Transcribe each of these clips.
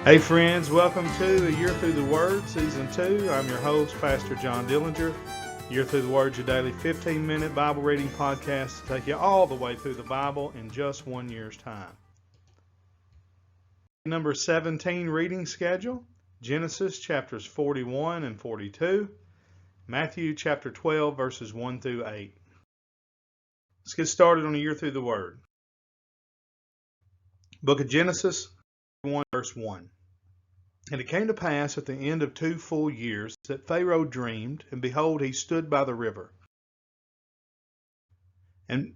Hey friends, welcome to A Year Through the Word, Season 2. I'm your host, Pastor John Dillinger. Year Through the Word, your daily 15-minute Bible reading podcast to take you all the way through the Bible in just 1 year's time. Number 17 reading schedule, Genesis chapters 41 and 42, Matthew chapter 12 verses 1 through 8. Let's get started on A Year Through the Word. Book of Genesis 1 verse 1. And it came to pass at the end of 2 full years that Pharaoh dreamed, and behold, he stood by the river. And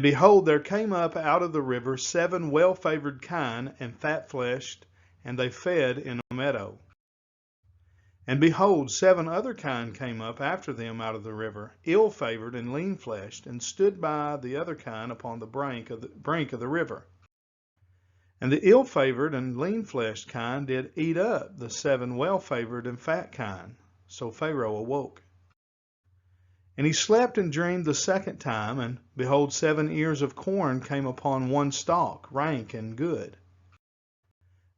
behold, there came up out of the river 7 well-favored kine and fat-fleshed, and they fed in a meadow. And behold, 7 other kine came up after them out of the river, ill-favored and lean-fleshed, and stood by the other kine upon the brink of the river. And the ill-favored and lean-fleshed kine did eat up the 7 well-favored and fat kine. So Pharaoh awoke. And he slept and dreamed the second time, and behold, 7 ears of corn came upon one stalk, rank and good.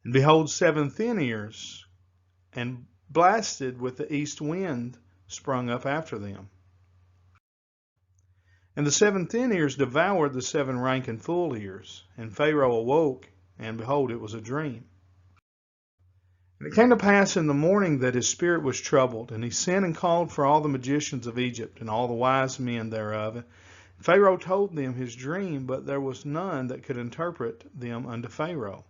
And behold, 7 thin ears, and blasted with the east wind, sprung up after them. And the 7 thin ears devoured the 7 rank and full ears. And Pharaoh awoke, and behold, it was a dream. And it came to pass in the morning that his spirit was troubled, and he sent and called for all the magicians of Egypt, and all the wise men thereof. And Pharaoh told them his dream, but there was none that could interpret them unto Pharaoh.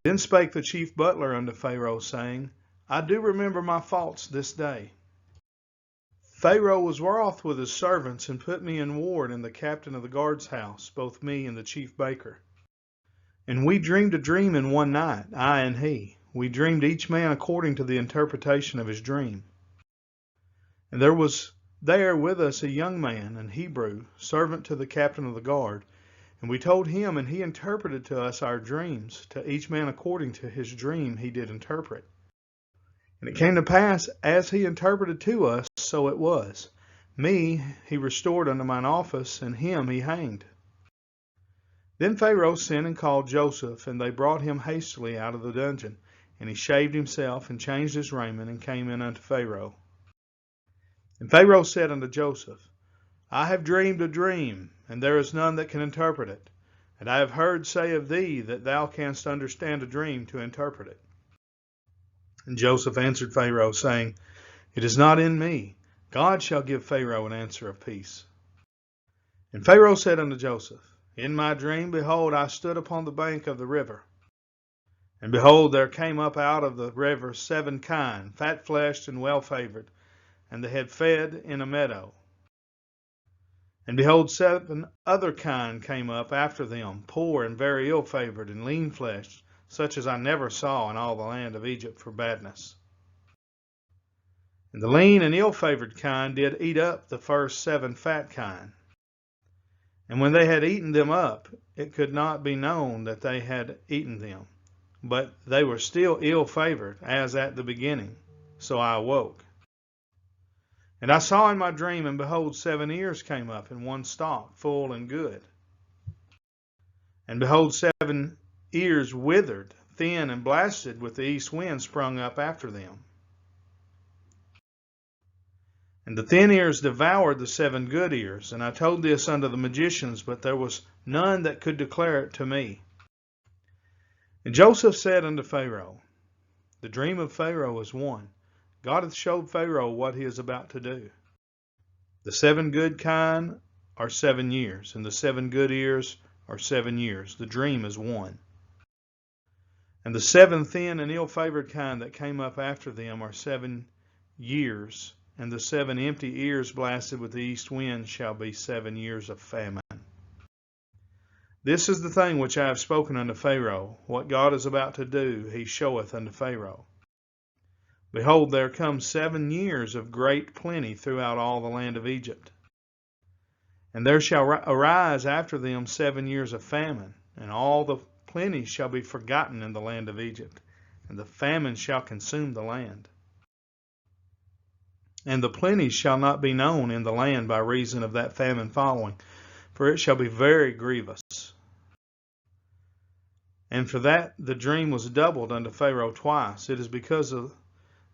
Then spake the chief butler unto Pharaoh, saying, I do remember my faults this day. Pharaoh was wroth with his servants, and put me in ward in the captain of the guard's house, both me and the chief baker. And we dreamed a dream in one night, I and he. We dreamed each man according to the interpretation of his dream. And there was there with us a young man, an Hebrew, servant to the captain of the guard. And we told him, and he interpreted to us our dreams. To each man according to his dream he did interpret. And it came to pass, as he interpreted to us, so it was. Me he restored unto mine office, and him he hanged. Then Pharaoh sent and called Joseph, and they brought him hastily out of the dungeon. And he shaved himself, and changed his raiment, and came in unto Pharaoh. And Pharaoh said unto Joseph, I have dreamed a dream, and there is none that can interpret it. And I have heard say of thee that thou canst understand a dream to interpret it. And Joseph answered Pharaoh, saying, It is not in me. God shall give Pharaoh an answer of peace. And Pharaoh said unto Joseph, In my dream, behold, I stood upon the bank of the river. And behold, there came up out of the river 7 kine, fat-fleshed and well-favored, and they had fed in a meadow. And behold, 7 other kine came up after them, poor and very ill-favored and lean-fleshed, such as I never saw in all the land of Egypt for badness. And the lean and ill-favored kine did eat up the first 7 fat kine. And when they had eaten them up, it could not be known that they had eaten them. But they were still ill-favored, as at the beginning. So I awoke. And I saw in my dream, and behold, 7 ears came up in one stalk, full and good. And behold, 7 ears withered, thin and blasted, with the east wind sprung up after them. And the thin ears devoured the 7 good ears. And I told this unto the magicians, but there was none that could declare it to me. And Joseph said unto Pharaoh, The dream of Pharaoh is one. God hath showed Pharaoh what he is about to do. The 7 good kine are 7 years, and the 7 good ears are 7 years. The dream is one. And the 7 thin and ill-favored kine that came up after them are 7 years, and the 7 empty ears blasted with the east wind shall be 7 years of famine. This is the thing which I have spoken unto Pharaoh. What God is about to do, he showeth unto Pharaoh. Behold, there come 7 years of great plenty throughout all the land of Egypt. And there shall arise after them 7 years of famine, and all the plenty shall be forgotten in the land of Egypt, and the famine shall consume the land. And the plenty shall not be known in the land by reason of that famine following, for it shall be very grievous. And for that the dream was doubled unto Pharaoh twice. It is because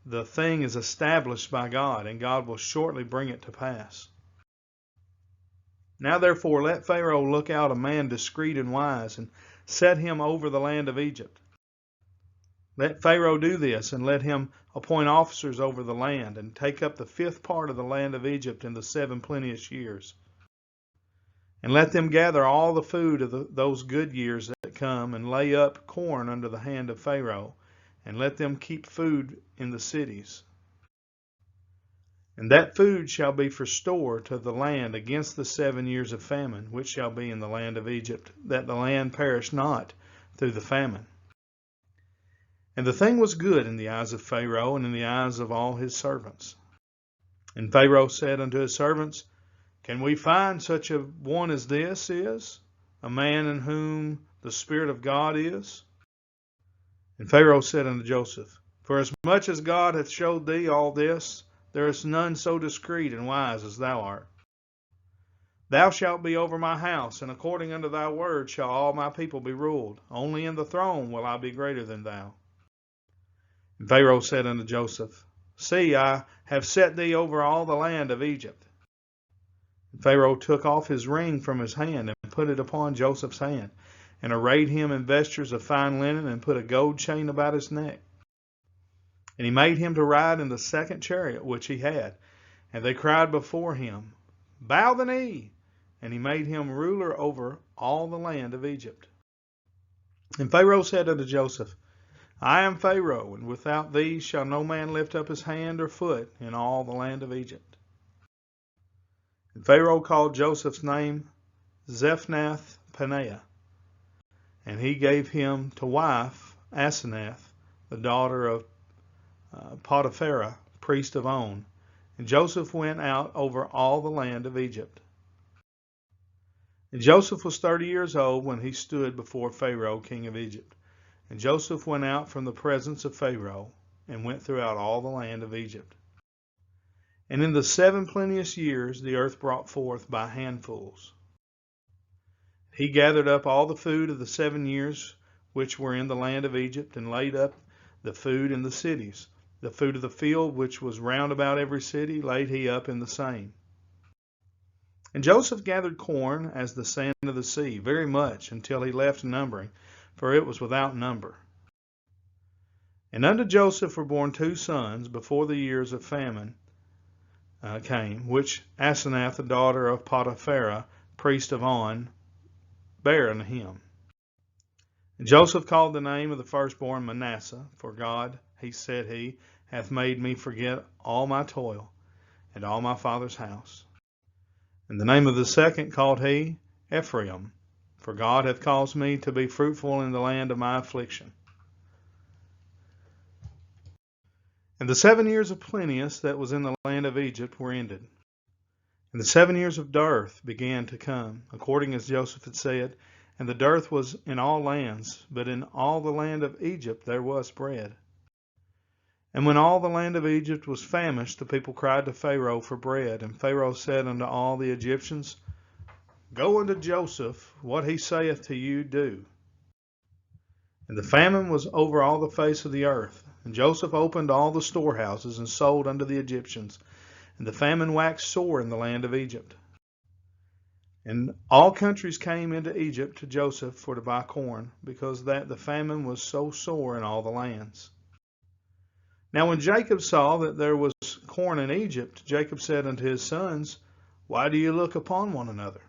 the thing is established by God, and God will shortly bring it to pass. Now therefore let Pharaoh look out a man discreet and wise, and set him over the land of Egypt. Let Pharaoh do this, and let him appoint officers over the land, and take up the 5th part of the land of Egypt in the 7 plenteous years. And let them gather all the food of those good years that come, and lay up corn under the hand of Pharaoh, and let them keep food in the cities. And that food shall be for store to the land against the 7 years of famine, which shall be in the land of Egypt, that the land perish not through the famine. And the thing was good in the eyes of Pharaoh, and in the eyes of all his servants. And Pharaoh said unto his servants, Can we find such a one as this is, a man in whom the Spirit of God is? And Pharaoh said unto Joseph, For as much as God hath showed thee all this, there is none so discreet and wise as thou art. Thou shalt be over my house, and according unto thy word shall all my people be ruled. Only in the throne will I be greater than thou. And Pharaoh said unto Joseph, See, I have set thee over all the land of Egypt. And Pharaoh took off his ring from his hand, and put it upon Joseph's hand, and arrayed him in vestures of fine linen, and put a gold chain about his neck. And he made him to ride in the 2nd chariot which he had. And they cried before him, Bow the knee! And he made him ruler over all the land of Egypt. And Pharaoh said unto Joseph, I am Pharaoh, and without thee shall no man lift up his hand or foot in all the land of Egypt. And Pharaoh called Joseph's name Zephnath-Paneah, and he gave him to wife Asenath, the daughter of Potiphera, priest of On. And Joseph went out over all the land of Egypt. And Joseph was 30 years old when he stood before Pharaoh, king of Egypt. And Joseph went out from the presence of Pharaoh, and went throughout all the land of Egypt. And in the 7 plenteous years the earth brought forth by handfuls. He gathered up all the food of the 7 years which were in the land of Egypt, and laid up the food in the cities. The food of the field which was round about every city laid he up in the same. And Joseph gathered corn as the sand of the sea, very much, until he left numbering, for it was without number. And unto Joseph were born 2 sons before the years of famine came, which Asenath, the daughter of Potiphera, priest of On, bare unto him. And Joseph called the name of the firstborn Manasseh, for God, said he, hath made me forget all my toil, and all my father's house. And the name of the second called he Ephraim, for God hath caused me to be fruitful in the land of my affliction. And the 7 years of plenteous that was in the land of Egypt were ended. And the 7 years of dearth began to come, according as Joseph had said, and the dearth was in all lands, but in all the land of Egypt there was bread. And when all the land of Egypt was famished, the people cried to Pharaoh for bread. And Pharaoh said unto all the Egyptians, Go unto Joseph, what he saith to you, do. And the famine was over all the face of the earth. And Joseph opened all the storehouses, and sold unto the Egyptians. And the famine waxed sore in the land of Egypt. And all countries came into Egypt to Joseph for to buy corn, because that the famine was so sore in all the lands. Now when Jacob saw that there was corn in Egypt, Jacob said unto his sons, Why do you look upon one another?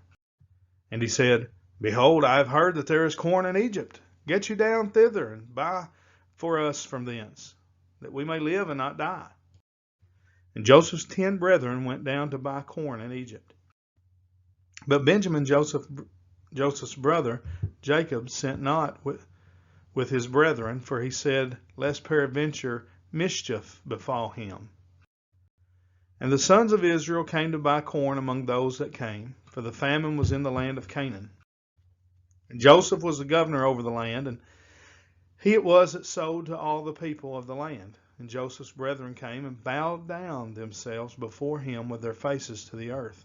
And he said, Behold, I have heard that there is corn in Egypt. Get you down thither, and buy for us from thence, that we may live and not die. And Joseph's 10 brethren went down to buy corn in Egypt. But Benjamin, Joseph's brother, Jacob, sent not with his brethren, for he said, Lest peradventure mischief befall him. And the sons of Israel came to buy corn among those that came, for the famine was in the land of Canaan. And Joseph was the governor over the land, and he it was that sold to all the people of the land. And Joseph's brethren came and bowed down themselves before him with their faces to the earth.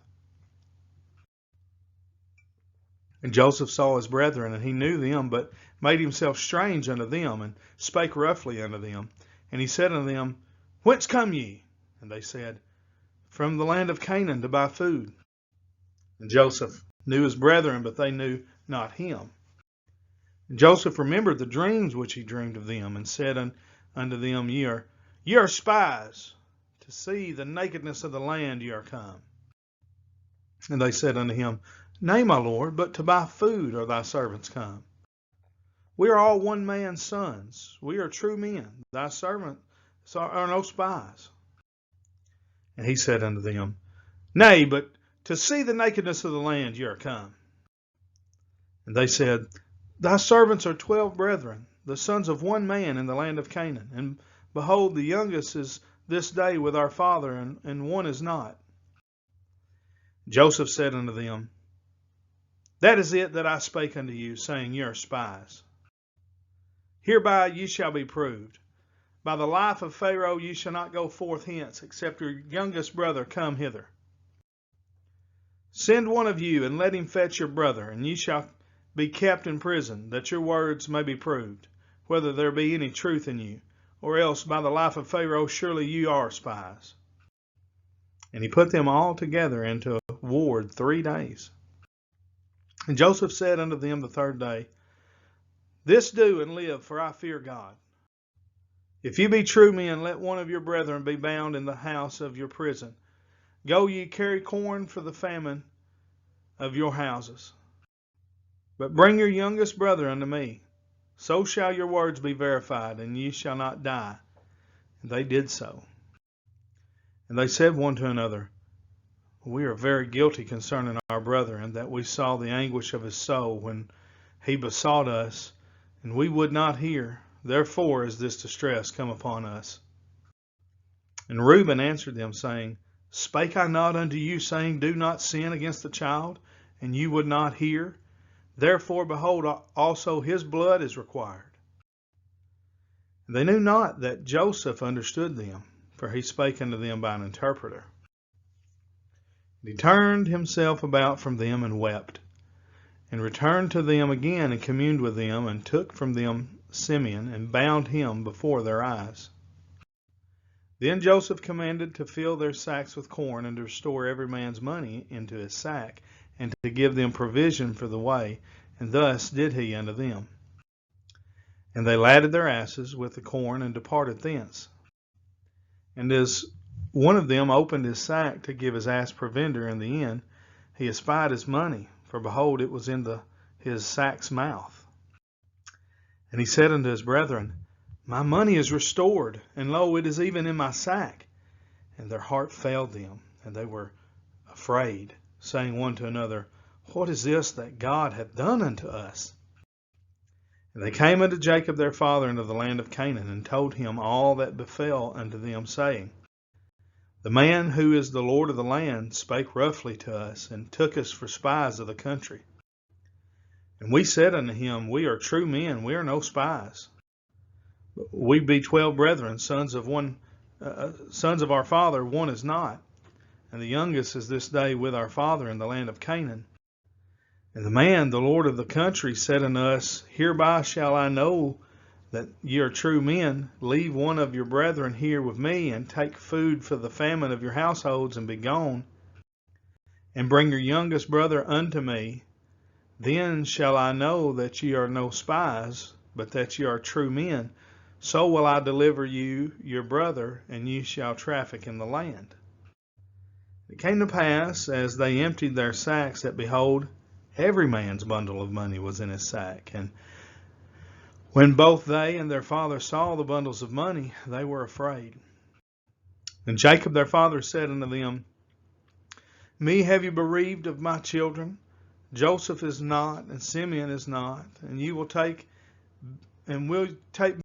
And Joseph saw his brethren, and he knew them, but made himself strange unto them, and spake roughly unto them. And he said unto them, Whence come ye? And they said, From the land of Canaan to buy food. And Joseph knew his brethren, but they knew not him. And Joseph remembered the dreams which he dreamed of them, and said unto them, Ye are spies, to see the nakedness of the land ye are come. And they said unto him, Nay, my lord, but to buy food are thy servants come. We are all one man's sons. We are true men. Thy servants are no spies. And he said unto them, Nay, but to see the nakedness of the land ye are come. And they said, Thy servants are 12 brethren, the sons of one man in the land of Canaan. And behold, the youngest is this day with our father, and one is not. Joseph said unto them, That is it that I spake unto you, saying, Ye are spies. Hereby ye shall be proved. By the life of Pharaoh ye shall not go forth hence, except your youngest brother come hither. Send one of you, and let him fetch your brother, and ye shall be kept in prison, that your words may be proved, whether there be any truth in you, or else by the life of Pharaoh surely you are spies. And he put them all together into a ward 3 days. And Joseph said unto them the 3rd day, This do and live, for I fear God. If you be true men, let one of your brethren be bound in the house of your prison. Go ye, carry corn for the famine of your houses. But bring your youngest brother unto me. So shall your words be verified, and ye shall not die. And they did so. And they said one to another, We are very guilty concerning our brother, and that we saw the anguish of his soul when he besought us, and we would not hear. Therefore is this distress come upon us. And Reuben answered them, saying, Spake I not unto you, saying, Do not sin against the child, and you would not hear? Therefore, behold, also his blood is required. And they knew not that Joseph understood them, for he spake unto them by an interpreter. And he turned himself about from them and wept, and returned to them again and communed with them, and took from them Simeon, and bound him before their eyes. Then Joseph commanded to fill their sacks with corn, and to restore every man's money into his sack, and to give them provision for the way, and thus did he unto them. And they ladded their asses with the corn, and departed thence. And as one of them opened his sack to give his ass provender in the inn, he espied his money, for behold, it was in his sack's mouth. And he said unto his brethren, My money is restored, and lo, it is even in my sack. And their heart failed them, and they were afraid, saying one to another, What is this that God hath done unto us? And they came unto Jacob their father into the land of Canaan, and told him all that befell unto them, saying, The man who is the Lord of the land spake roughly to us, and took us for spies of the country. And we said unto him, We are true men, we are no spies. We be 12 brethren, sons of our father, one is not. And the youngest is this day with our father in the land of Canaan. And the man, the Lord of the country, said unto us, Hereby shall I know that ye are true men. Leave one of your brethren here with me, and take food for the famine of your households, and be gone. And bring your youngest brother unto me. Then shall I know that ye are no spies, but that ye are true men. So will I deliver you your brother, and ye shall traffic in the land. It came to pass, as they emptied their sacks, that behold, every man's bundle of money was in his sack. And when both they and their father saw the bundles of money, they were afraid. And Jacob their father said unto them, Me have you bereaved of my children? Joseph is not, and Simeon is not, and will take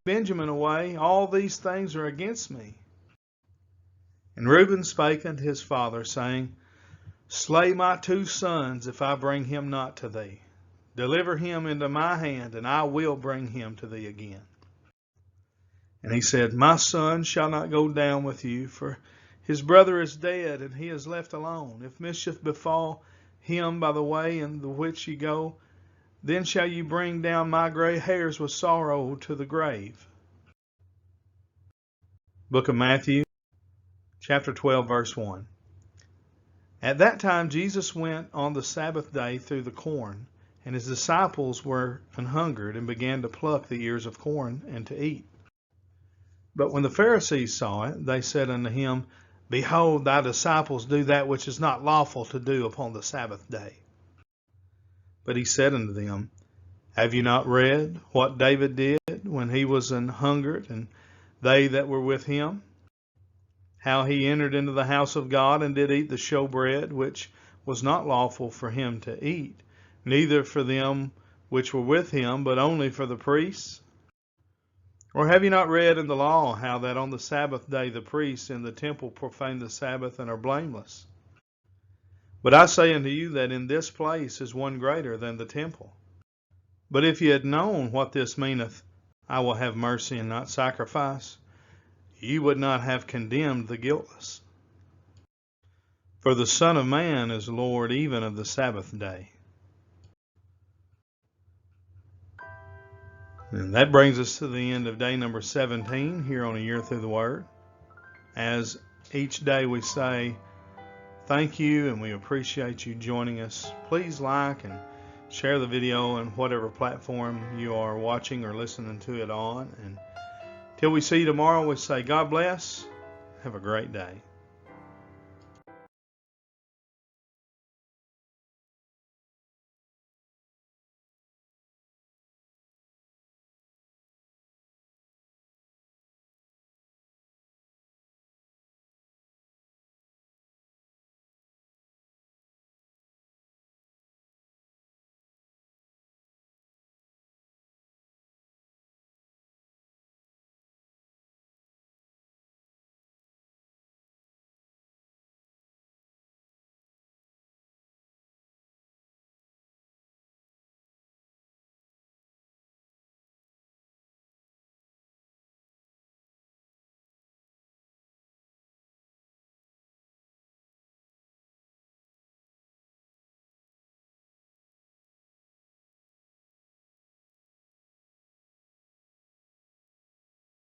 Benjamin away. All these things are against me. And Reuben spake unto his father, saying, Slay my 2 sons, if I bring him not to thee. Deliver him into my hand, and I will bring him to thee again. And he said, My son shall not go down with you, for his brother is dead, and he is left alone. If mischief befall him by the way in the which ye go, Then shall you bring down my gray hairs with sorrow to the grave. Book of Matthew, chapter 12, verse 1. At that time Jesus went on the Sabbath day through the corn, and his disciples were an hungered, and began to pluck the ears of corn and to eat. But when the Pharisees saw it, they said unto him, Behold, thy disciples do that which is not lawful to do upon the Sabbath day. But he said unto them, Have you not read what David did when he was an hungered, and they that were with him? How he entered into the house of God, and did eat the showbread, which was not lawful for him to eat, neither for them which were with him, but only for the priests? Or have you not read in the law how that on the Sabbath day the priests in the temple profane the Sabbath and are blameless? But I say unto you that in this place is one greater than the temple. But if ye had known what this meaneth, I will have mercy and not sacrifice, ye would not have condemned the guiltless. For the Son of Man is Lord even of the Sabbath day. And that brings us to the end of day number 17 here on A Year Through the Word. As each day we say thank you and we appreciate you joining us. Please like and share the video on whatever platform you are watching or listening to it on. And till we see you tomorrow, we say God bless. Have a great day.